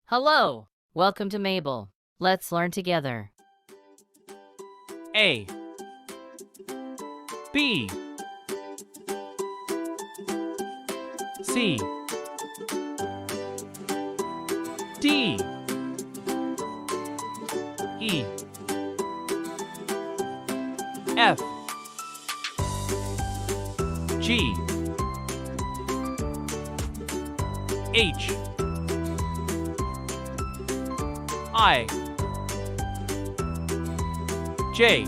Hello! Welcome to Mabel. Let's learn together. A B C D E F G H I J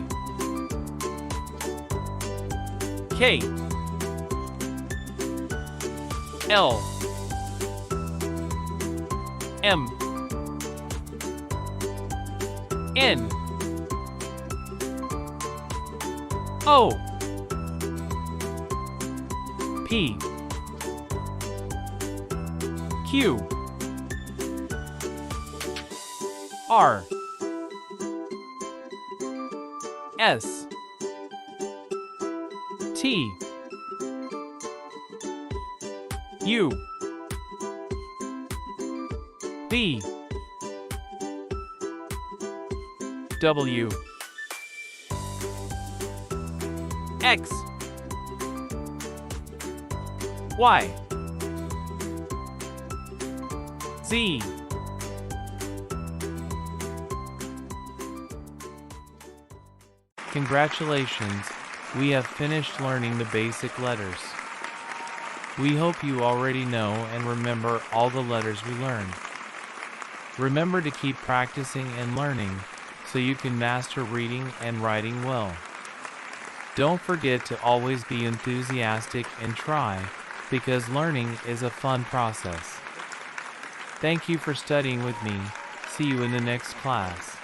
K L M N O P Q R S T U V W X Y Z Congratulations, we have finished learning the basic letters. We hope you already know and remember all the letters we learned. Remember to keep practicing and learning so you can master reading and writing well. Don't forget to always be enthusiastic and try, because learning is a fun process. Thank you for studying with me. See you in the next class.